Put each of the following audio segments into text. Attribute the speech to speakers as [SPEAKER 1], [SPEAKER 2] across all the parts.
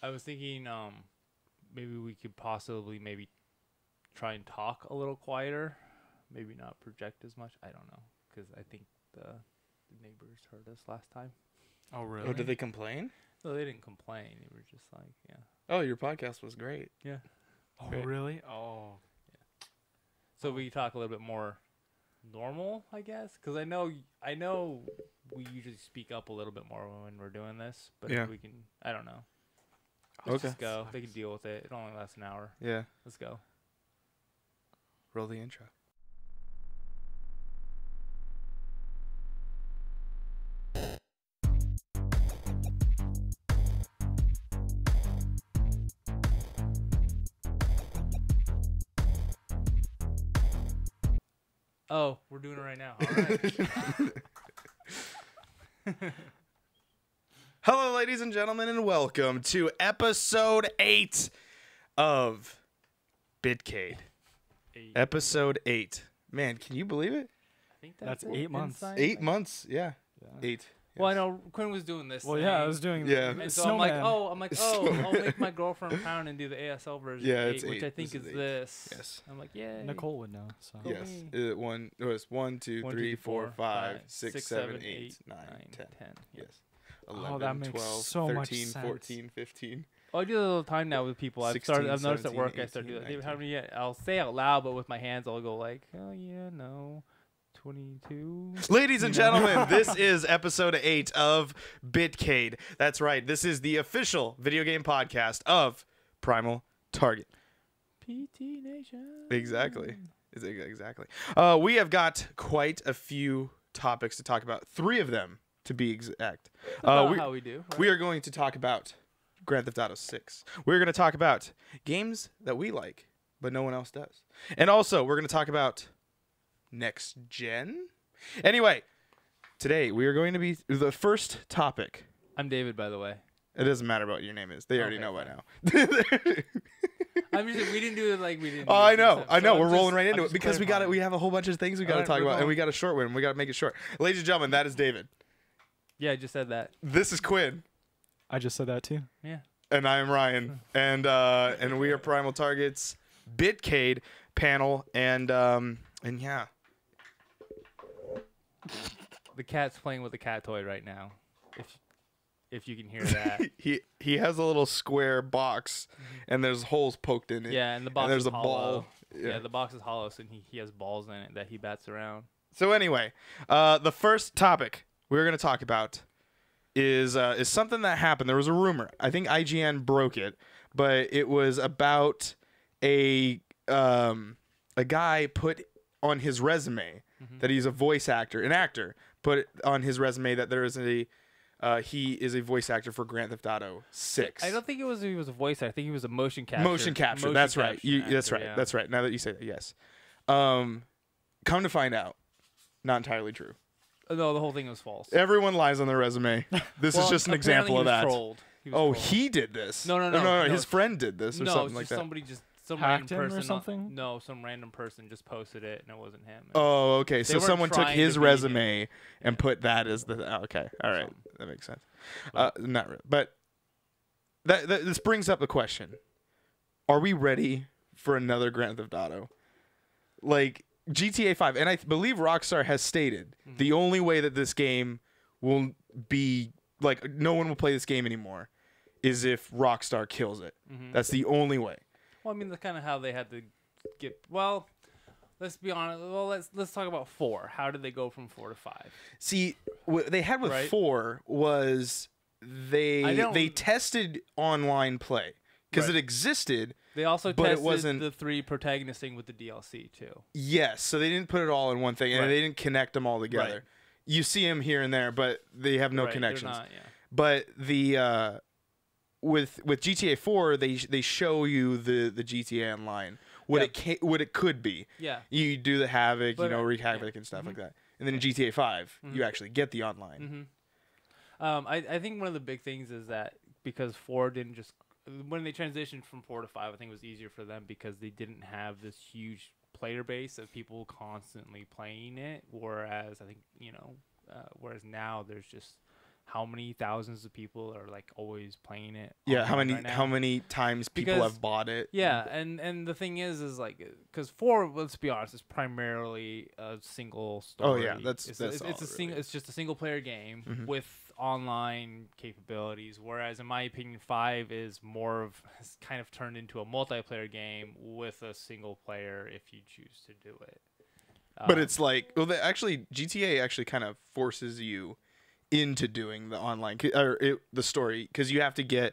[SPEAKER 1] I was thinking, maybe we could possibly try and talk a little quieter, maybe not project as much. I don't know, because I think the neighbors heard us last time.
[SPEAKER 2] Oh, really?
[SPEAKER 3] Oh, did they complain?
[SPEAKER 1] No, they didn't complain. They were just like, yeah.
[SPEAKER 3] Oh, your podcast was great.
[SPEAKER 1] Yeah.
[SPEAKER 2] Oh,
[SPEAKER 1] Great.
[SPEAKER 2] really? Oh.
[SPEAKER 1] So we talk a little bit more normal, I guess, because I know we usually speak up a little bit more when we're doing this, but
[SPEAKER 3] Yeah.
[SPEAKER 1] if we can, I don't know. Let's
[SPEAKER 3] Okay.
[SPEAKER 1] just go. They can deal with it. It only lasts an hour.
[SPEAKER 3] Yeah.
[SPEAKER 1] Let's go.
[SPEAKER 3] Roll the intro.
[SPEAKER 1] Oh, we're doing it right now. All right.
[SPEAKER 3] Hello, ladies and gentlemen, and welcome to episode 8 of Bitcade. Episode 8. Man, can you believe it?
[SPEAKER 1] I think
[SPEAKER 2] That's
[SPEAKER 1] it.
[SPEAKER 2] 8 months.
[SPEAKER 1] Inside?
[SPEAKER 3] 8 months. Yeah.
[SPEAKER 2] Yeah.
[SPEAKER 3] 8.
[SPEAKER 1] Well, I know Quinn was doing this.
[SPEAKER 2] Well, yeah, I
[SPEAKER 1] thing,
[SPEAKER 2] was doing
[SPEAKER 3] Yeah.
[SPEAKER 1] And so
[SPEAKER 2] Snowman.
[SPEAKER 1] I'm like, I'll make my girlfriend pound and do the ASL version.
[SPEAKER 3] Yeah,
[SPEAKER 1] 8,
[SPEAKER 3] it's
[SPEAKER 1] which
[SPEAKER 3] 8.
[SPEAKER 1] I think
[SPEAKER 3] This
[SPEAKER 1] is
[SPEAKER 3] is 8.
[SPEAKER 1] this.
[SPEAKER 3] Yes.
[SPEAKER 1] I'm like, yeah.
[SPEAKER 2] Nicole would know. So.
[SPEAKER 1] Yeah.
[SPEAKER 3] Yes. It was 1, 2, 3, 4, 5, 6, 7, 8, 9, 10.
[SPEAKER 1] 10.
[SPEAKER 3] Yes.
[SPEAKER 2] Oh,
[SPEAKER 3] 11,
[SPEAKER 2] that makes
[SPEAKER 3] 12,
[SPEAKER 2] so
[SPEAKER 3] 13,
[SPEAKER 2] much sense.
[SPEAKER 3] 14, 15.
[SPEAKER 1] Oh, I do that all the time now with people. I've
[SPEAKER 3] 16,
[SPEAKER 1] noticed at
[SPEAKER 3] 17,
[SPEAKER 1] work I start doing
[SPEAKER 3] 18,
[SPEAKER 1] that. How many? I'll say out loud, but with my hands I'll go like, oh yeah, no, 22.
[SPEAKER 3] Ladies and gentlemen, this is episode 8 of Bitcade. That's right. This is the official video game podcast of Primal Target.
[SPEAKER 1] PT Nation.
[SPEAKER 3] Exactly. Exactly. We have got quite a few topics to talk about. 3 of them, to be exact.
[SPEAKER 1] About how we do. Right?
[SPEAKER 3] We are going to talk about Grand Theft Auto 6. We're going to talk about games that we like, but no one else does. And also, we're going to talk about next gen. Anyway, today we are going to be the first topic.
[SPEAKER 1] I'm David, by the way.
[SPEAKER 3] It doesn't matter what your name is. They already
[SPEAKER 1] Okay,
[SPEAKER 3] know by
[SPEAKER 1] fine.
[SPEAKER 3] now.
[SPEAKER 1] I'm just we didn't do it like we didn't.
[SPEAKER 3] Oh,
[SPEAKER 1] do
[SPEAKER 3] I
[SPEAKER 1] it
[SPEAKER 3] know.
[SPEAKER 1] first
[SPEAKER 3] I
[SPEAKER 1] time.
[SPEAKER 3] know.
[SPEAKER 1] So
[SPEAKER 3] We're
[SPEAKER 1] I'm
[SPEAKER 3] rolling
[SPEAKER 1] just-
[SPEAKER 3] right into
[SPEAKER 1] I'm
[SPEAKER 3] it
[SPEAKER 1] just
[SPEAKER 3] because we
[SPEAKER 1] clarifying.
[SPEAKER 3] have a whole bunch of things we got to
[SPEAKER 1] Alright,
[SPEAKER 3] talk
[SPEAKER 1] we're
[SPEAKER 3] about, and
[SPEAKER 1] going.
[SPEAKER 3] we got a short one. We got to make it short. Ladies and gentlemen, that is David.
[SPEAKER 1] Yeah, I just said that.
[SPEAKER 3] This is Quinn,
[SPEAKER 2] I just said that too.
[SPEAKER 1] Yeah.
[SPEAKER 3] and I am Ryan, and we are Primal Target's Bitcade panel, and yeah.
[SPEAKER 1] The cat's playing with the cat toy right now. If you can hear that.
[SPEAKER 3] he has a little square box, and there's holes poked in it.
[SPEAKER 1] Yeah, and the box
[SPEAKER 3] and there's
[SPEAKER 1] is
[SPEAKER 3] a
[SPEAKER 1] hollow.
[SPEAKER 3] ball.
[SPEAKER 1] Yeah, the box is hollow, so he has balls in it that he bats around.
[SPEAKER 3] So anyway, the first topic we're going to talk about is something that happened. There was a rumor. I think IGN broke it, but it was about a guy put on his resume that he's a voice actor, an actor. Put on his resume that there is he is a voice actor for Grand Theft Auto 6.
[SPEAKER 1] I don't think he was a voice actor. I think he was a motion capture.
[SPEAKER 3] Motion capture. That's right.
[SPEAKER 1] caption
[SPEAKER 3] That's
[SPEAKER 1] actor,
[SPEAKER 3] right.
[SPEAKER 1] yeah.
[SPEAKER 3] That's right. Now that you say that, yes. Come to find out, not entirely true.
[SPEAKER 1] No, the whole thing was false.
[SPEAKER 3] Everyone lies on their resume. This is
[SPEAKER 1] Well,
[SPEAKER 3] just an
[SPEAKER 1] apparently
[SPEAKER 3] example of
[SPEAKER 1] he was
[SPEAKER 3] that.
[SPEAKER 1] trolled. He was
[SPEAKER 3] Oh,
[SPEAKER 1] trolled.
[SPEAKER 3] he did this.
[SPEAKER 1] No,
[SPEAKER 3] His friend did this or
[SPEAKER 1] no,
[SPEAKER 3] something
[SPEAKER 1] it's
[SPEAKER 3] like
[SPEAKER 1] just
[SPEAKER 3] that.
[SPEAKER 1] somebody some
[SPEAKER 2] Hacked
[SPEAKER 1] random
[SPEAKER 2] him or
[SPEAKER 1] person.
[SPEAKER 2] something?
[SPEAKER 1] No, some random person just posted it and it wasn't him.
[SPEAKER 3] Oh, okay. So
[SPEAKER 1] weren't
[SPEAKER 3] someone took
[SPEAKER 1] trying
[SPEAKER 3] his
[SPEAKER 1] to be him.
[SPEAKER 3] resume and put that as the. Oh, okay. All right.
[SPEAKER 1] Something.
[SPEAKER 3] That makes sense.
[SPEAKER 1] But-
[SPEAKER 3] Not really, but this brings up the question: are we ready for another Grand Theft Auto? Like GTA 5, and I believe Rockstar has stated the only way that this game will be like no one will play this game anymore is if Rockstar kills it. That's the only way.
[SPEAKER 1] Well, I mean, that's kind of how they had to get. Well, let's be honest. Well, let's talk about 4. How did they go from 4 to 5?
[SPEAKER 3] See, what they had with
[SPEAKER 1] Right.
[SPEAKER 3] 4 was they tested online play because
[SPEAKER 1] Right.
[SPEAKER 3] it existed.
[SPEAKER 1] They also
[SPEAKER 3] But it
[SPEAKER 1] tested
[SPEAKER 3] wasn't-
[SPEAKER 1] the 3 protagonists thing with the DLC too.
[SPEAKER 3] Yes, so they didn't put it all in one thing, and
[SPEAKER 1] Right.
[SPEAKER 3] they didn't connect them all together.
[SPEAKER 1] Right.
[SPEAKER 3] You see them here and there, but they have no
[SPEAKER 1] Right, they're
[SPEAKER 3] connections.
[SPEAKER 1] not, yeah.
[SPEAKER 3] But the with GTA 4, they show you the GTA Online, what it could be.
[SPEAKER 1] Yeah.
[SPEAKER 3] You do the Havoc,
[SPEAKER 1] But,
[SPEAKER 3] wreak
[SPEAKER 1] yeah.
[SPEAKER 3] Havoc and stuff like that, and then in GTA 5, you actually get the online.
[SPEAKER 1] I think one of the big things is that because 4 didn't just when they transitioned from 4 to 5, I think it was easier for them because they didn't have this huge player base of people constantly playing it. Whereas I think whereas now there's just how many thousands of people are like always playing it.
[SPEAKER 3] Yeah, how
[SPEAKER 1] online
[SPEAKER 3] many
[SPEAKER 1] right now.
[SPEAKER 3] how many times people
[SPEAKER 1] Because-
[SPEAKER 3] have bought it?
[SPEAKER 1] Yeah, and the thing is like, because 4, let's be honest, is primarily a single story.
[SPEAKER 3] Oh, yeah, that's
[SPEAKER 1] it's
[SPEAKER 3] all
[SPEAKER 1] a
[SPEAKER 3] it really
[SPEAKER 1] it's just a single player game
[SPEAKER 3] Mhm.
[SPEAKER 1] with online capabilities. Whereas in my opinion, 5 is more of has kind of turned into a multiplayer game with a single player if you choose to do it.
[SPEAKER 3] But it's like, well, GTA actually kind of forces you into doing the online the story, because you have to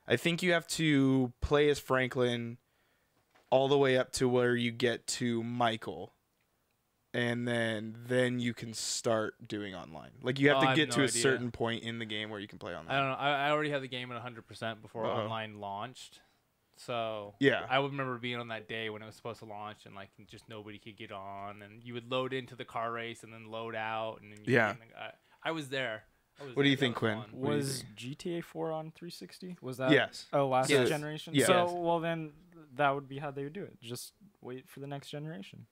[SPEAKER 3] I think you have to play as Franklin all the way up to where you get to Michael, and then you can start doing online. Like you have
[SPEAKER 1] Oh,
[SPEAKER 3] to
[SPEAKER 1] I have
[SPEAKER 3] get
[SPEAKER 1] no
[SPEAKER 3] to a
[SPEAKER 1] idea.
[SPEAKER 3] certain point in the game where you can play online.
[SPEAKER 1] I don't know. I already had the game at 100% before
[SPEAKER 3] Uh-oh.
[SPEAKER 1] online launched. So
[SPEAKER 3] Yeah.
[SPEAKER 1] I would remember being on that day when it was supposed to launch, and like just nobody could get on, and you would load into the car race and then load out, and then
[SPEAKER 3] Yeah.
[SPEAKER 1] I was there.
[SPEAKER 3] What do you think, Quinn?
[SPEAKER 1] fun.
[SPEAKER 3] What do you
[SPEAKER 2] Was
[SPEAKER 3] think?
[SPEAKER 2] GTA 4 on 360? Was that
[SPEAKER 3] Yes.
[SPEAKER 2] last
[SPEAKER 3] Yes.
[SPEAKER 2] generation?
[SPEAKER 3] Yes.
[SPEAKER 2] So,
[SPEAKER 1] Yes.
[SPEAKER 2] well, then that would be how they would do it. Just wait for the next generation.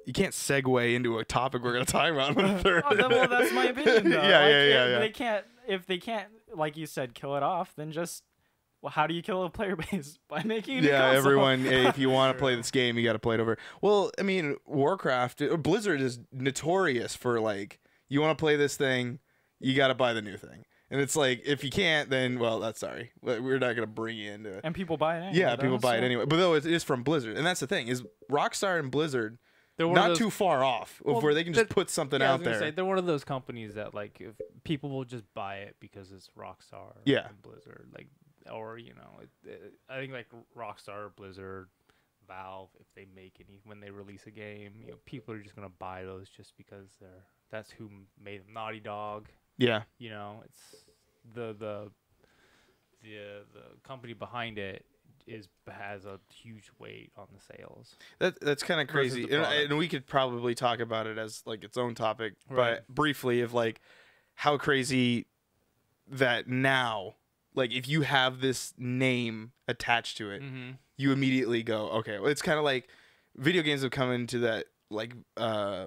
[SPEAKER 3] You can't segue into a topic we're gonna talk about in the third.
[SPEAKER 2] Well, that's my opinion, though.
[SPEAKER 3] Yeah,
[SPEAKER 2] Like,
[SPEAKER 3] yeah.
[SPEAKER 2] If they can't, like you said, kill it off, then just, well, how do you kill a player base? By making a new
[SPEAKER 3] Yeah,
[SPEAKER 2] console.
[SPEAKER 3] everyone. Hey, if you want to play
[SPEAKER 1] True.
[SPEAKER 3] this game, you got to play it over. Well, I mean, Warcraft, Blizzard is notorious for like, you want to play this thing, you got to buy the new thing, and it's like, if you can't, then well, that's sorry, we're not gonna bring you into it.
[SPEAKER 2] And people buy it anyway.
[SPEAKER 3] Yeah, people
[SPEAKER 2] though,
[SPEAKER 3] buy it
[SPEAKER 2] so-
[SPEAKER 3] anyway. But though it is from Blizzard, and that's the thing is Rockstar and Blizzard
[SPEAKER 1] They're one
[SPEAKER 3] not
[SPEAKER 1] of those,
[SPEAKER 3] too far off of
[SPEAKER 1] Well,
[SPEAKER 3] where they can just
[SPEAKER 1] they're-
[SPEAKER 3] put something
[SPEAKER 1] yeah, I
[SPEAKER 3] out
[SPEAKER 1] was gonna
[SPEAKER 3] there.
[SPEAKER 1] say, they're one of those companies that like if people will just buy it because it's Rockstar.
[SPEAKER 3] Yeah.
[SPEAKER 1] And Blizzard, like, or I think like Rockstar, Blizzard, Valve, if they make any when they release a game, people are just gonna buy those just because that's who made them. Naughty Dog.
[SPEAKER 3] Yeah,
[SPEAKER 1] It's the company behind it has a huge weight on the sales.
[SPEAKER 3] that's kind of
[SPEAKER 1] Versus
[SPEAKER 3] crazy,
[SPEAKER 1] the
[SPEAKER 3] and,
[SPEAKER 1] product.
[SPEAKER 3] and we could probably talk about it as like its own topic,
[SPEAKER 1] Right.
[SPEAKER 3] but briefly of like how crazy that now, like if you have this name attached to it,
[SPEAKER 1] Mm-hmm.
[SPEAKER 3] you immediately go, okay. Well, it's kind of like video games have come into that like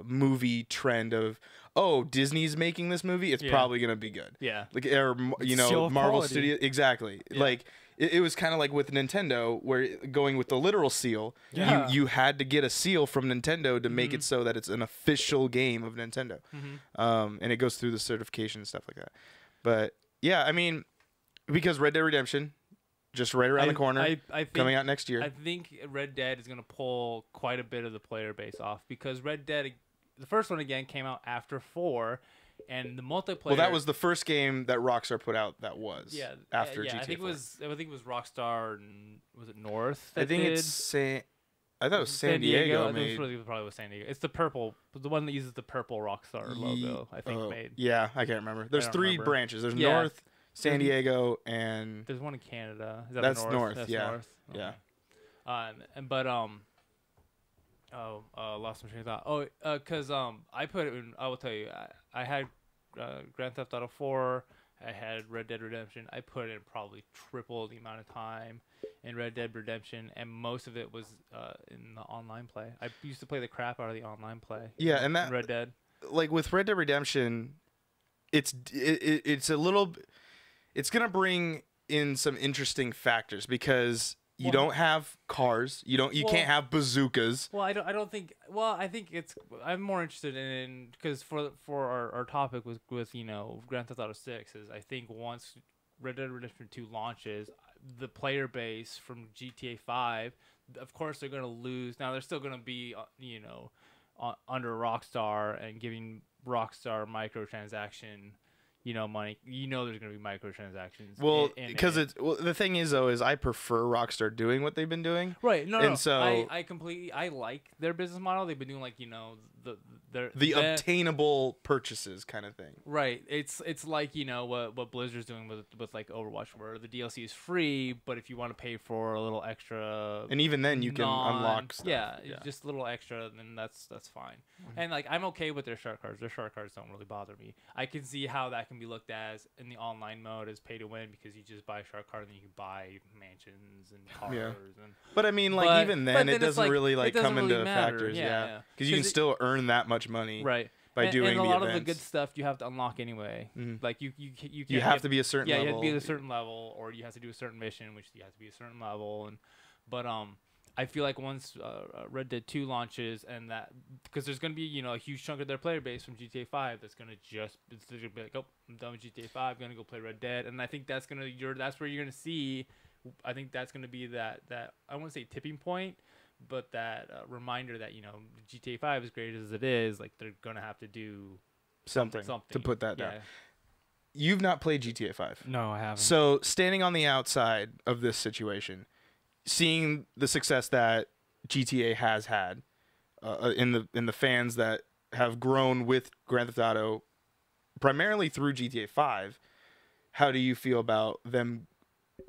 [SPEAKER 3] movie trend of, oh, Disney's making this movie, it's
[SPEAKER 1] Yeah.
[SPEAKER 3] probably gonna be good.
[SPEAKER 1] Yeah.
[SPEAKER 3] Like or
[SPEAKER 2] Seal of
[SPEAKER 3] Marvel
[SPEAKER 2] quality.
[SPEAKER 3] Studio, exactly.
[SPEAKER 1] Yeah.
[SPEAKER 3] Like it was kind of like with Nintendo, where going with the literal seal,
[SPEAKER 2] Yeah.
[SPEAKER 3] you had to get a seal from Nintendo to make
[SPEAKER 1] Mhm.
[SPEAKER 3] it so that it's an official game of Nintendo,
[SPEAKER 1] Mm-hmm.
[SPEAKER 3] and it goes through the certification and stuff like that. But yeah, I mean, because Red Dead Redemption, just right around the corner,
[SPEAKER 1] I think,
[SPEAKER 3] coming out next year.
[SPEAKER 1] I think Red Dead is going to pull quite a bit of the player base off because Red Dead, the first one again, came out after 4, and the multiplayer.
[SPEAKER 3] Well, that was the first game that Rockstar put out that was after
[SPEAKER 1] yeah,
[SPEAKER 3] GTA
[SPEAKER 1] I think
[SPEAKER 3] 4.
[SPEAKER 1] I think it was Rockstar. And was it North?
[SPEAKER 3] I
[SPEAKER 1] that
[SPEAKER 3] think
[SPEAKER 1] did?
[SPEAKER 3] it's I thought it was San Diego.
[SPEAKER 1] I think
[SPEAKER 3] made.
[SPEAKER 1] it was probably was San Diego. It's the purple, the one that uses the purple Rockstar logo. I think made.
[SPEAKER 3] Yeah, I can't remember. There's
[SPEAKER 1] don't
[SPEAKER 3] 3
[SPEAKER 1] remember.
[SPEAKER 3] branches. There's
[SPEAKER 1] Yeah.
[SPEAKER 3] North, San
[SPEAKER 1] There's-
[SPEAKER 3] Diego, and
[SPEAKER 1] There's one in Canada. Is that
[SPEAKER 3] That's
[SPEAKER 1] North?
[SPEAKER 3] North,
[SPEAKER 1] That's
[SPEAKER 3] yeah.
[SPEAKER 1] North.
[SPEAKER 3] Yeah.
[SPEAKER 1] Lost my train of thought. Cause I put it in. I will tell you, I had Grand Theft Auto 4. I had Red Dead Redemption. I put in probably triple the amount of time in Red Dead Redemption, and most of it was in the online play. I used to play the crap out of the online play.
[SPEAKER 3] Yeah, and
[SPEAKER 1] in
[SPEAKER 3] that
[SPEAKER 1] Red Dead.
[SPEAKER 3] like with Red Dead Redemption, it's a little. It's gonna bring in some interesting factors because you
[SPEAKER 1] Well-
[SPEAKER 3] don't have cars. You
[SPEAKER 1] Well-
[SPEAKER 3] can't have bazookas.
[SPEAKER 1] Well, I don't think. Well, I think it's. I'm more interested in because for our topic with Grand Theft Auto 6 is I think once Red Dead Redemption 2 launches, the player base from GTA 5, of course they're gonna lose. Now they're still gonna be under Rockstar and giving Rockstar microtransaction. Money. There's gonna be microtransactions.
[SPEAKER 3] Well,
[SPEAKER 1] in
[SPEAKER 3] because
[SPEAKER 1] it.
[SPEAKER 3] the thing is though is I prefer Rockstar doing what they've been doing.
[SPEAKER 1] Right. No.
[SPEAKER 3] and
[SPEAKER 1] no.
[SPEAKER 3] so-
[SPEAKER 1] I completely like their business model. They've been doing like
[SPEAKER 3] The obtainable purchases kind of thing.
[SPEAKER 1] Right. It's like what Blizzard's doing with like Overwatch, where the DLC is free, but if you want to pay for a little extra,
[SPEAKER 3] And even then, you can unlock stuff.
[SPEAKER 1] Yeah, just a little extra, then that's fine. And like I'm okay with their shark cards. Their shark cards don't really bother me. I can see how that can be looked as in the online mode as pay to win because you just buy a shark card and then you can buy mansions and cars and
[SPEAKER 3] But I mean, like
[SPEAKER 1] But-
[SPEAKER 3] even
[SPEAKER 1] but
[SPEAKER 3] then,
[SPEAKER 1] then
[SPEAKER 3] it
[SPEAKER 1] it's
[SPEAKER 3] doesn't
[SPEAKER 1] like,
[SPEAKER 3] really
[SPEAKER 1] it
[SPEAKER 3] like
[SPEAKER 1] doesn't
[SPEAKER 3] come
[SPEAKER 1] really
[SPEAKER 3] into
[SPEAKER 1] matter.
[SPEAKER 3] factors.
[SPEAKER 1] Yeah,
[SPEAKER 3] Yeah,
[SPEAKER 1] yeah.
[SPEAKER 3] because you can
[SPEAKER 1] 'Cause
[SPEAKER 3] still earn earn that much money
[SPEAKER 1] right.
[SPEAKER 3] by doing
[SPEAKER 1] and a
[SPEAKER 3] the
[SPEAKER 1] lot
[SPEAKER 3] events.
[SPEAKER 1] of the good stuff you have to unlock anyway.
[SPEAKER 3] Mhm.
[SPEAKER 1] Like you can't
[SPEAKER 3] You have to be a certain
[SPEAKER 1] yeah,
[SPEAKER 3] level.
[SPEAKER 1] you have to be at a certain level, or you have to do a certain mission, which you have to be a certain level. But I feel like once Red Dead 2 launches, and that because there's gonna be a huge chunk of their player base from GTA 5 that's gonna be like, oh, I'm done with GTA 5, gonna go play Red Dead, and I think that's where you're gonna see. I think that's gonna be that I won't say tipping point, but that reminder that GTA 5 as great as it is, like they're gonna have to do
[SPEAKER 3] something to put that down. You've not played GTA 5.
[SPEAKER 2] No, I haven't.
[SPEAKER 3] So standing on the outside of this situation, seeing the success that GTA has had in the fans that have grown with Grand Theft Auto, primarily through GTA 5, how do you feel about them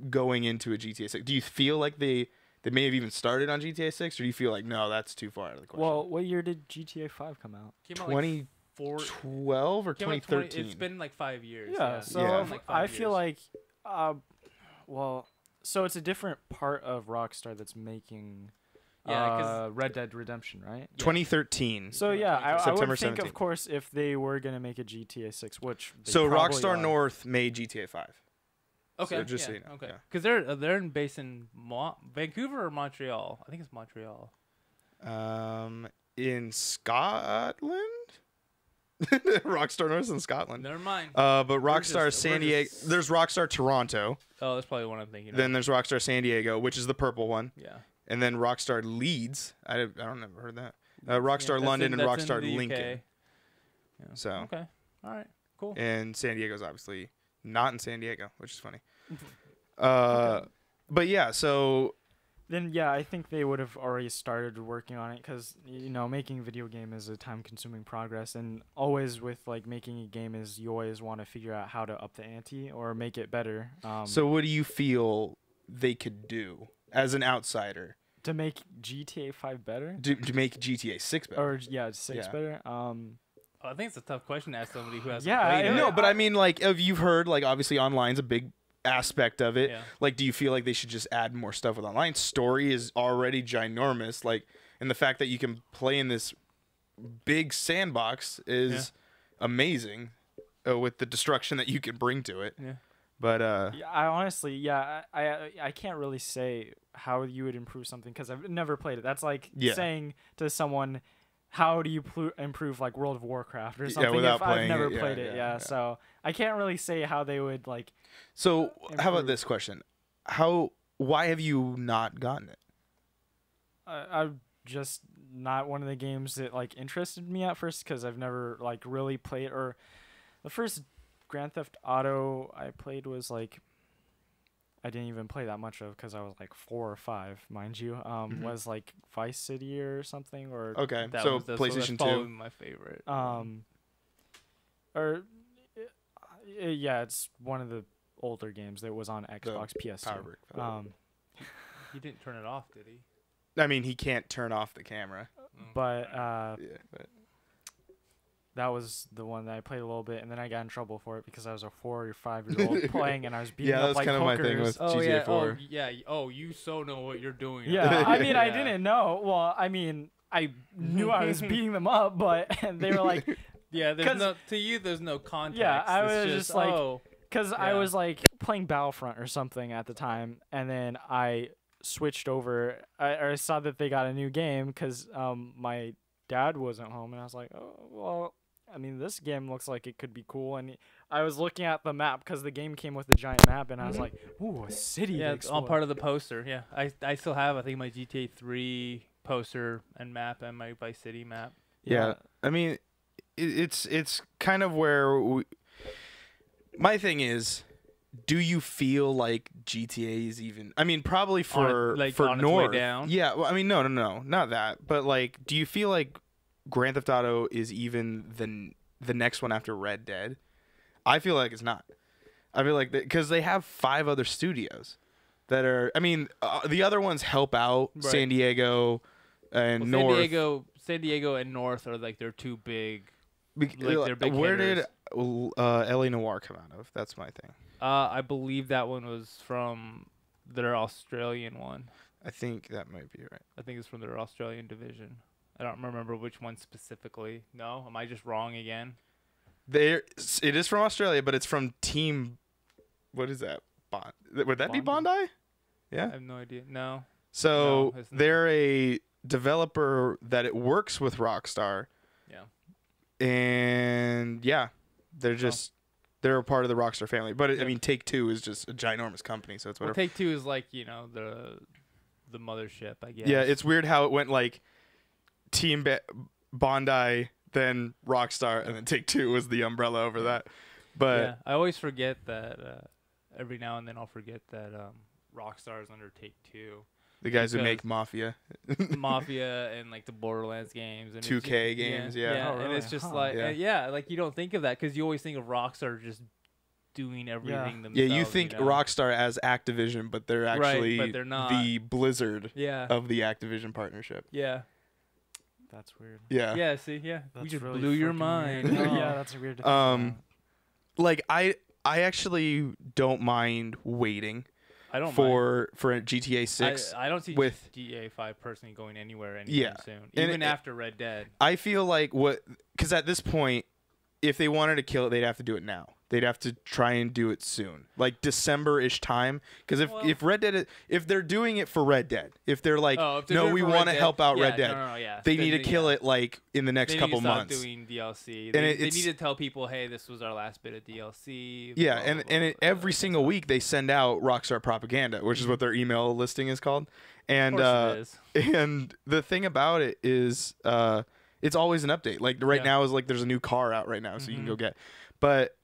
[SPEAKER 3] going into a GTA 6? Do you feel like they may have even started on GTA 6, or do you feel like no, that's too far out of the question?
[SPEAKER 2] Well, what year did GTA 5 come out?
[SPEAKER 1] Came out
[SPEAKER 3] 2012 or
[SPEAKER 1] came out
[SPEAKER 3] 2013?
[SPEAKER 1] It's been like 5 years.
[SPEAKER 2] Yeah, so
[SPEAKER 3] Yeah.
[SPEAKER 1] Like 5
[SPEAKER 2] I feel
[SPEAKER 1] years.
[SPEAKER 2] like, well, so it's a different part of Rockstar that's making
[SPEAKER 1] Yeah, 'cause-
[SPEAKER 2] Red Dead Redemption, right?
[SPEAKER 3] 2013.
[SPEAKER 2] So yeah, I
[SPEAKER 3] September
[SPEAKER 2] would think,
[SPEAKER 3] 17th.
[SPEAKER 2] of course, if they were gonna make a GTA 6, which they
[SPEAKER 3] So
[SPEAKER 2] probably
[SPEAKER 3] Rockstar
[SPEAKER 2] are.
[SPEAKER 3] North made GTA 5.
[SPEAKER 1] Okay.
[SPEAKER 3] So just so
[SPEAKER 1] yeah,
[SPEAKER 3] you know,
[SPEAKER 1] okay.
[SPEAKER 3] yeah.
[SPEAKER 1] Because they're based in Vancouver or Montreal. I think it's Montreal.
[SPEAKER 3] In Scotland. Rockstar North in Scotland.
[SPEAKER 1] Never mind.
[SPEAKER 3] But
[SPEAKER 1] We're
[SPEAKER 3] Rockstar
[SPEAKER 1] just-
[SPEAKER 3] San
[SPEAKER 1] we're
[SPEAKER 3] Diego.
[SPEAKER 1] just-
[SPEAKER 3] There's Rockstar Toronto.
[SPEAKER 1] Oh, that's probably what I'm thinking.
[SPEAKER 3] Then
[SPEAKER 1] of.
[SPEAKER 3] there's Rockstar San Diego, which is the purple one.
[SPEAKER 1] Yeah.
[SPEAKER 3] And then Rockstar Leeds. I don't never heard that. Rockstar
[SPEAKER 1] Yeah,
[SPEAKER 3] London and
[SPEAKER 1] that's in
[SPEAKER 3] Rockstar
[SPEAKER 1] the
[SPEAKER 3] Lincoln.
[SPEAKER 1] UK. Yeah.
[SPEAKER 3] So
[SPEAKER 1] Okay. All right. Cool.
[SPEAKER 3] and San Diego's obviously not in San Diego, which is funny.
[SPEAKER 1] Okay.
[SPEAKER 3] But yeah, so
[SPEAKER 2] Then yeah, I think they would have already started working on it because making a video game is a time-consuming progress, and always with like making a game is you always want to figure out how to up the ante or make it better.
[SPEAKER 3] so what do you feel they could do as an outsider
[SPEAKER 2] to make GTA 5 better,
[SPEAKER 3] to make GTA 6 better?
[SPEAKER 2] or 6
[SPEAKER 3] Yeah.
[SPEAKER 2] better.
[SPEAKER 1] I think it's a tough question to ask somebody who hasn't
[SPEAKER 2] Yeah,
[SPEAKER 1] played
[SPEAKER 2] I
[SPEAKER 1] it.
[SPEAKER 2] know.
[SPEAKER 3] No, but I mean, like, if you've heard, like, obviously online's a big aspect of it.
[SPEAKER 1] Yeah.
[SPEAKER 3] Like, do you feel like they should just add more stuff with online? Story is already ginormous. Like, and the fact that you can play in this big sandbox is amazing with the destruction that you can bring to it.
[SPEAKER 1] Yeah.
[SPEAKER 3] But,
[SPEAKER 2] Yeah, I honestly, I can't really say how you would improve something because I've never played it. That's like
[SPEAKER 3] Yeah.
[SPEAKER 2] saying to someone, how do you improve like World of Warcraft or
[SPEAKER 3] Yeah,
[SPEAKER 2] something
[SPEAKER 3] without
[SPEAKER 2] if I've
[SPEAKER 3] playing
[SPEAKER 2] never
[SPEAKER 3] it, yeah,
[SPEAKER 2] played it?
[SPEAKER 3] yeah,
[SPEAKER 2] Yeah,
[SPEAKER 3] yeah.
[SPEAKER 2] so I can't really say how they would like.
[SPEAKER 3] so how about
[SPEAKER 2] Improve.
[SPEAKER 3] this question? Why have you not gotten it?
[SPEAKER 2] I'm just not one of the games that like interested me at first because I've never like really played, or the first Grand Theft Auto I played was like I didn't even play that much of because I was like 4 or 5, mind you. Was like Vice City or something, or
[SPEAKER 3] Okay,
[SPEAKER 1] That
[SPEAKER 3] so
[SPEAKER 1] was- that's
[SPEAKER 3] PlayStation
[SPEAKER 1] probably
[SPEAKER 3] 2.
[SPEAKER 1] my favorite.
[SPEAKER 2] or yeah, it's one of the older games that was on Xbox, PS2.
[SPEAKER 3] Power Brick.
[SPEAKER 1] He didn't turn it off, did he?
[SPEAKER 3] I mean, he can't turn off the camera.
[SPEAKER 2] But
[SPEAKER 3] Yeah, but
[SPEAKER 2] that was the one that I played a little bit, and then I got in trouble for it because I was a 4 or 5-year-old playing, and I was beating
[SPEAKER 3] Yeah,
[SPEAKER 2] up
[SPEAKER 3] that's
[SPEAKER 2] like
[SPEAKER 3] kinda my thing
[SPEAKER 2] hookers.
[SPEAKER 3] with GTA 4.
[SPEAKER 1] Yeah. Oh, you so know what you're doing.
[SPEAKER 2] Yeah, I mean, I
[SPEAKER 1] Yeah.
[SPEAKER 2] didn't know. Well, I mean, I knew I was beating them up, but they were like,
[SPEAKER 1] Yeah,
[SPEAKER 2] 'Cause-
[SPEAKER 1] to you, there's no context.
[SPEAKER 2] Yeah, I
[SPEAKER 1] It's
[SPEAKER 2] was just like-
[SPEAKER 1] oh,
[SPEAKER 2] because I
[SPEAKER 1] Yeah.
[SPEAKER 2] was like playing Battlefront or something at the time, and then I switched over. I saw that they got a new game because my dad wasn't home, and I was like, oh, well, I mean, this game looks like it could be cool. And I was looking at the map because the game came with a giant map, and I was like, ooh, a city.
[SPEAKER 1] yeah,
[SPEAKER 2] to
[SPEAKER 1] it's all
[SPEAKER 2] explore.
[SPEAKER 1] part of the poster. Yeah, I still have, I think, my GTA 3 poster and map and my Vice City map.
[SPEAKER 3] yeah. I mean, it's kind of where my thing is. Do you feel like GTA is even? I mean, probably for
[SPEAKER 1] like,
[SPEAKER 3] for
[SPEAKER 1] on its way
[SPEAKER 3] North.
[SPEAKER 1] down?
[SPEAKER 3] Yeah. Well, I mean, no, not that. But like, do you feel like Grand Theft Auto is even the next one after Red Dead? I feel like it's not. I feel like because they have 5 other studios that are. I mean, the other ones help out
[SPEAKER 1] Right.
[SPEAKER 3] San Diego and
[SPEAKER 1] Well,
[SPEAKER 3] North.
[SPEAKER 1] San Diego and North are like their two big.
[SPEAKER 3] Bec-
[SPEAKER 1] like, they're big
[SPEAKER 3] where
[SPEAKER 1] hitters.
[SPEAKER 3] did LA Noire come out of? That's my thing.
[SPEAKER 1] I believe that one was from their Australian one.
[SPEAKER 3] I think that might be right.
[SPEAKER 1] I think it's from their Australian division. I don't remember which one specifically. No, am I just wrong again?
[SPEAKER 3] It is from Australia, but it's from Team. What is that? Bond? Would that be
[SPEAKER 1] Bondi?
[SPEAKER 3] Bondi?
[SPEAKER 1] I
[SPEAKER 3] Yeah.
[SPEAKER 1] have no idea. No.
[SPEAKER 3] So
[SPEAKER 1] No, it's not.
[SPEAKER 3] they're a developer that it works with Rockstar,
[SPEAKER 1] Yeah.
[SPEAKER 3] and yeah, they're just they're a part of the Rockstar family. But I
[SPEAKER 1] Yeah.
[SPEAKER 3] mean, Take-Two is just a ginormous company, so it's
[SPEAKER 1] Well,
[SPEAKER 3] whatever.
[SPEAKER 1] Take-Two is like, the mothership, I guess.
[SPEAKER 3] Yeah, it's weird how it went like Bondi, then Rockstar, and then Take-Two was the umbrella over that. But
[SPEAKER 1] yeah, I always forget that. Every now and then I'll forget that Rockstar is under Take-Two.
[SPEAKER 3] the guys who
[SPEAKER 1] because-
[SPEAKER 3] make Mafia,
[SPEAKER 1] Mafia and like the Borderlands games and
[SPEAKER 3] 2K games, yeah.
[SPEAKER 2] Oh,
[SPEAKER 1] and
[SPEAKER 2] really?
[SPEAKER 1] it's just
[SPEAKER 2] Huh.
[SPEAKER 1] like
[SPEAKER 3] Yeah.
[SPEAKER 1] like you don't think of that because you always think of Rockstar just doing everything themselves.
[SPEAKER 3] yeah, you think
[SPEAKER 1] know?
[SPEAKER 3] Rockstar as Activision, but they're
[SPEAKER 1] Right,
[SPEAKER 3] actually
[SPEAKER 1] but they're not.
[SPEAKER 3] the Blizzard
[SPEAKER 1] Yeah,
[SPEAKER 3] of the Activision partnership.
[SPEAKER 1] yeah,
[SPEAKER 2] That's weird.
[SPEAKER 3] Yeah.
[SPEAKER 1] yeah. See, yeah, we
[SPEAKER 2] That's
[SPEAKER 1] just
[SPEAKER 2] really
[SPEAKER 1] blew your
[SPEAKER 2] freaking
[SPEAKER 1] mind.
[SPEAKER 2] weird.
[SPEAKER 1] huh?
[SPEAKER 2] Yeah, that's weird. To think
[SPEAKER 3] Um, Like I actually don't mind waiting
[SPEAKER 1] I don't mind.
[SPEAKER 3] for GTA 6.
[SPEAKER 1] I don't see
[SPEAKER 3] with-
[SPEAKER 1] GTA 5 personally going anywhere anytime
[SPEAKER 3] Yeah.
[SPEAKER 1] soon.
[SPEAKER 3] And
[SPEAKER 1] Even
[SPEAKER 3] it-
[SPEAKER 1] after Red Dead.
[SPEAKER 3] I feel like because at this point, if they wanted to kill it, they'd have to do it now. They'd have to try and do it soon, like December-ish time. Because
[SPEAKER 1] Well-
[SPEAKER 3] if Red Dead, if they're doing it for Red Dead, if they're like,
[SPEAKER 1] If they're
[SPEAKER 3] no,
[SPEAKER 1] doing
[SPEAKER 3] we
[SPEAKER 1] it for
[SPEAKER 3] want to
[SPEAKER 1] Red
[SPEAKER 3] help out
[SPEAKER 1] Dead,
[SPEAKER 3] Red
[SPEAKER 1] yeah,
[SPEAKER 3] Dead,
[SPEAKER 1] No, yeah.
[SPEAKER 3] they
[SPEAKER 1] Then
[SPEAKER 3] need to kill it like in the next
[SPEAKER 1] They
[SPEAKER 3] couple
[SPEAKER 1] need to stop
[SPEAKER 3] months.
[SPEAKER 1] doing DLC.
[SPEAKER 3] And
[SPEAKER 1] They
[SPEAKER 3] it's-
[SPEAKER 1] need to tell people, hey, this was our last bit of DLC.
[SPEAKER 3] Yeah,
[SPEAKER 1] blah,
[SPEAKER 3] and
[SPEAKER 1] blah, blah, blah,
[SPEAKER 3] every
[SPEAKER 1] blah.
[SPEAKER 3] single week they send out Rockstar propaganda, which is what their email listing is called. And
[SPEAKER 1] Of course it is.
[SPEAKER 3] and the thing about it is, it's always an update. Like right
[SPEAKER 1] Yeah.
[SPEAKER 3] now is like there's a new car out right now, so you can
[SPEAKER 1] Mhm.
[SPEAKER 3] go get. But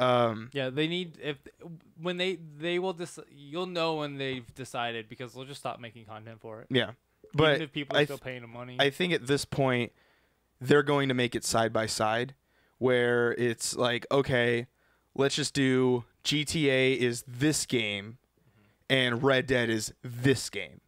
[SPEAKER 1] Yeah, they need when they will you'll know when they've decided because they'll just stop making content for it.
[SPEAKER 3] yeah,
[SPEAKER 1] Even
[SPEAKER 3] but
[SPEAKER 1] if people are
[SPEAKER 3] I
[SPEAKER 1] still
[SPEAKER 3] th-
[SPEAKER 1] paying them money.
[SPEAKER 3] I think at this point they're going to make it side by side, where it's like, okay, let's just do GTA is this game, and Red Dead is this game.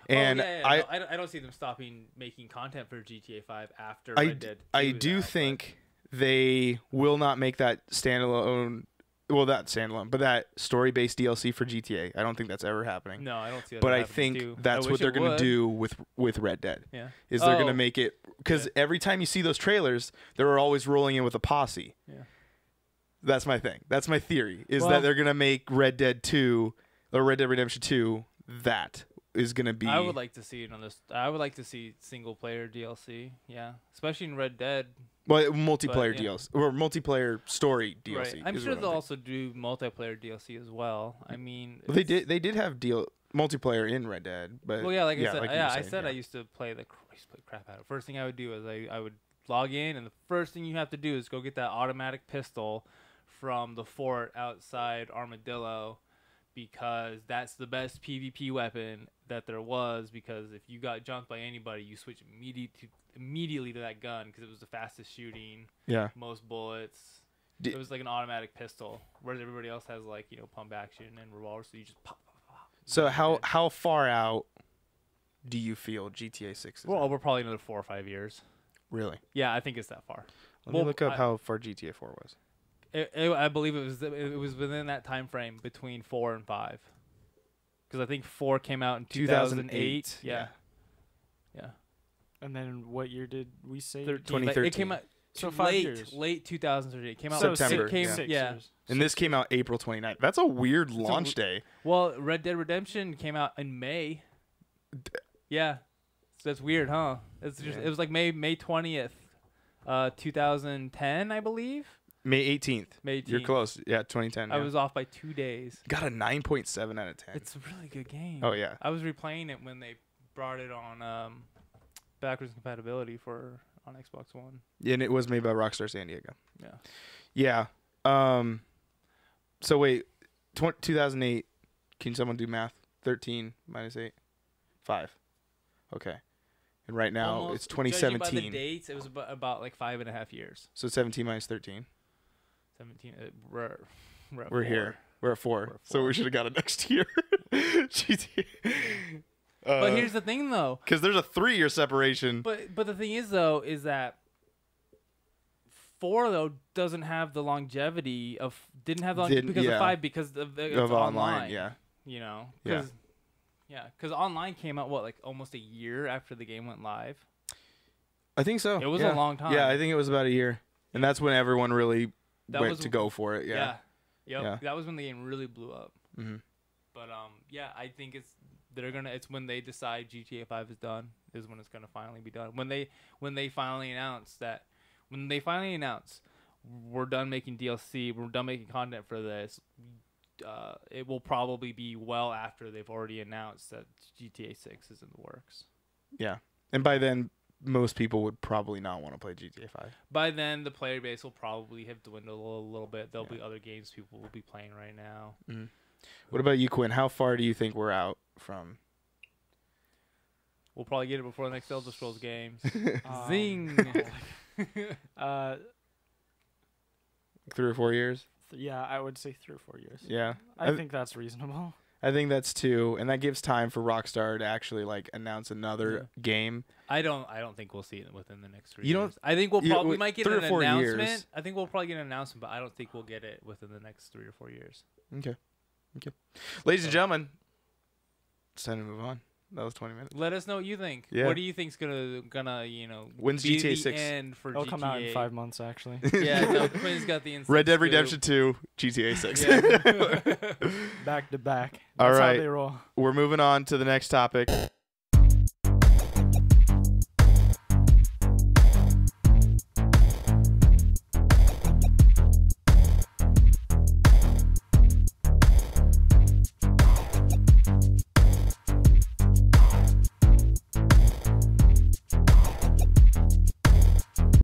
[SPEAKER 3] And
[SPEAKER 1] I don't see them stopping making content for GTA 5 after Red Dead 2
[SPEAKER 3] I
[SPEAKER 1] is
[SPEAKER 3] do
[SPEAKER 1] out, but-
[SPEAKER 3] think they will not make that standalone. Well, not standalone, but that story-based DLC for GTA. I don't think that's ever happening.
[SPEAKER 1] No, I don't see that.
[SPEAKER 3] But I
[SPEAKER 1] happening
[SPEAKER 3] think
[SPEAKER 1] too.
[SPEAKER 3] that's
[SPEAKER 1] I
[SPEAKER 3] what
[SPEAKER 1] wish
[SPEAKER 3] they're
[SPEAKER 1] it
[SPEAKER 3] going to
[SPEAKER 1] would.
[SPEAKER 3] do with Red Dead.
[SPEAKER 1] Yeah.
[SPEAKER 3] Is they're going
[SPEAKER 1] Oh,
[SPEAKER 3] to make it because
[SPEAKER 1] yeah.
[SPEAKER 3] every time you see those trailers, they're always rolling in with a posse.
[SPEAKER 1] Yeah.
[SPEAKER 3] That's my thing. That's my theory. Is
[SPEAKER 1] Well-
[SPEAKER 3] that they're going to make Red Dead 2 or Red Dead Redemption 2 that is going to be.
[SPEAKER 1] I would like to see another. I would like to see single player DLC. Yeah, especially in Red Dead.
[SPEAKER 3] well, multiplayer
[SPEAKER 1] but, yeah.
[SPEAKER 3] DLC or multiplayer story DLC.
[SPEAKER 1] Right. I'm
[SPEAKER 3] is
[SPEAKER 1] sure
[SPEAKER 3] what
[SPEAKER 1] they'll
[SPEAKER 3] thinking.
[SPEAKER 1] also do multiplayer DLC as well. I mean,
[SPEAKER 3] Well, they
[SPEAKER 1] it's-
[SPEAKER 3] did have multiplayer in Red Dead, but
[SPEAKER 1] Well, yeah, like I said,
[SPEAKER 3] you were
[SPEAKER 1] I
[SPEAKER 3] saying,
[SPEAKER 1] said I used to play I used to play crap out of it. First thing I would do is I would log in, and the first thing you have to do is go get that automatic pistol from the fort outside Armadillo, because that's the best PvP weapon that there was. Because if you got jumped by anybody, you switch immediately to that gun because it was the fastest shooting,
[SPEAKER 3] yeah.
[SPEAKER 1] most bullets.
[SPEAKER 3] Di-
[SPEAKER 1] It was like an automatic pistol, whereas everybody else has like pump action and revolver, so you just pop.
[SPEAKER 3] So
[SPEAKER 1] Yeah.
[SPEAKER 3] how far out do you feel GTA 6 is?
[SPEAKER 1] Well,
[SPEAKER 3] at?
[SPEAKER 1] we're probably another 4 or 5 years.
[SPEAKER 3] Really?
[SPEAKER 1] Yeah, I think it's that far.
[SPEAKER 3] Let
[SPEAKER 1] Well,
[SPEAKER 3] me look up
[SPEAKER 1] I-
[SPEAKER 3] how far GTA 4 was.
[SPEAKER 1] I believe it was within that time frame between 4 and 5. Because I think 4 came out in 2008. Yeah. Yeah.
[SPEAKER 2] And then what year did we say?
[SPEAKER 1] 13. Like, it came
[SPEAKER 3] 2013.
[SPEAKER 1] out
[SPEAKER 2] So
[SPEAKER 1] too
[SPEAKER 2] 5
[SPEAKER 1] late,
[SPEAKER 2] years.
[SPEAKER 1] late 2013. It came out
[SPEAKER 3] September,
[SPEAKER 1] It came,
[SPEAKER 3] yeah.
[SPEAKER 2] 6
[SPEAKER 1] yeah.
[SPEAKER 2] years.
[SPEAKER 3] And this came out April 29th. That's a weird launch day.
[SPEAKER 1] Well, Red Dead Redemption came out in May. Yeah. So that's weird, huh? It's just
[SPEAKER 3] Yeah.
[SPEAKER 1] it was like May 20th, 2010, I believe.
[SPEAKER 3] May 18th.
[SPEAKER 1] May 18th.
[SPEAKER 3] You're close. Yeah, 2010.
[SPEAKER 1] I
[SPEAKER 3] yeah.
[SPEAKER 1] was off by 2 days.
[SPEAKER 3] Got a 9.7 out of 10.
[SPEAKER 1] It's a really good game.
[SPEAKER 3] Oh yeah.
[SPEAKER 1] I was replaying it when they brought it on backwards compatibility on Xbox One.
[SPEAKER 3] And it was made by Rockstar San Diego.
[SPEAKER 1] Yeah.
[SPEAKER 3] Yeah. So wait, 2008. Can someone do math? 13 minus 8, 5. Okay. And right now
[SPEAKER 1] Almost,
[SPEAKER 3] it's
[SPEAKER 1] judging by
[SPEAKER 3] 2017.
[SPEAKER 1] the dates, it was about like 5.5 years.
[SPEAKER 3] So 17 minus 13.
[SPEAKER 1] 17. We're at
[SPEAKER 3] We're
[SPEAKER 1] 4.
[SPEAKER 3] here. We're at 4.
[SPEAKER 1] We're at
[SPEAKER 3] So
[SPEAKER 1] 4.
[SPEAKER 3] we should have got it next year. GTA.
[SPEAKER 1] But here's the thing, though.
[SPEAKER 3] because there's a 3-year separation.
[SPEAKER 1] But the thing is, though, is that 4 though didn't have the longevity because
[SPEAKER 3] yeah.
[SPEAKER 1] of 5 because of it's
[SPEAKER 3] of
[SPEAKER 1] online.
[SPEAKER 3] yeah.
[SPEAKER 1] You know.
[SPEAKER 3] Yeah.
[SPEAKER 1] Because online came out like almost a year after the game went live.
[SPEAKER 3] I think so.
[SPEAKER 1] It was
[SPEAKER 3] yeah.
[SPEAKER 1] a long time.
[SPEAKER 3] Yeah, I think it was about a year, and that's when everyone really
[SPEAKER 1] That
[SPEAKER 3] went
[SPEAKER 1] was-
[SPEAKER 3] to go for it. Yeah.
[SPEAKER 1] Yep.
[SPEAKER 3] Yeah.
[SPEAKER 1] That was when the game really blew up.
[SPEAKER 3] Mm-hmm.
[SPEAKER 1] But yeah, I think it's when they decide GTA 5 is done is when it's gonna finally be done. When they finally announce we're done making DLC, we're done making content for this. It will probably be well after they've already announced that GTA 6 is in the works.
[SPEAKER 3] Yeah, and by then most people would probably not want to play GTA 5.
[SPEAKER 1] By then, the player base will probably have dwindled a little bit. There'll be other games people will be playing right now.
[SPEAKER 3] Mm-hmm. What about you, Quinn? How far do you think we're out from?
[SPEAKER 1] We'll probably get it before the next Elder Scrolls games.
[SPEAKER 2] Um,
[SPEAKER 1] Zing!
[SPEAKER 3] 3 or 4 years?
[SPEAKER 2] Yeah, I would say 3 or 4 years.
[SPEAKER 3] Yeah,
[SPEAKER 2] I think that's reasonable.
[SPEAKER 3] I think that's 2, and that gives time for Rockstar to actually like announce another game.
[SPEAKER 1] I don't think we'll see it within the next 3
[SPEAKER 3] You
[SPEAKER 1] years. I think we might get
[SPEAKER 3] 3 or
[SPEAKER 1] an
[SPEAKER 3] 4
[SPEAKER 1] announcement.
[SPEAKER 3] years.
[SPEAKER 1] I think we'll probably get an announcement, but I don't think we'll get it within the next 3 or 4 years.
[SPEAKER 3] Okay. Ladies and gentlemen, it's time to move on. That was 20 minutes.
[SPEAKER 1] Let us know what you think.
[SPEAKER 3] Yeah.
[SPEAKER 1] What do you think's gonna
[SPEAKER 3] When's
[SPEAKER 1] be
[SPEAKER 3] GTA
[SPEAKER 1] the
[SPEAKER 3] 6?
[SPEAKER 1] end for
[SPEAKER 2] It'll
[SPEAKER 1] GTA?
[SPEAKER 2] come out in 5 months, actually.
[SPEAKER 1] Yeah, no, Quinn's got the inside
[SPEAKER 3] Red Dead
[SPEAKER 1] scoop.
[SPEAKER 3] Redemption 2, GTA 6.
[SPEAKER 1] Yeah.
[SPEAKER 2] Back to back.
[SPEAKER 3] All
[SPEAKER 2] That's
[SPEAKER 3] right.
[SPEAKER 2] how they roll.
[SPEAKER 3] We're moving on to the next topic.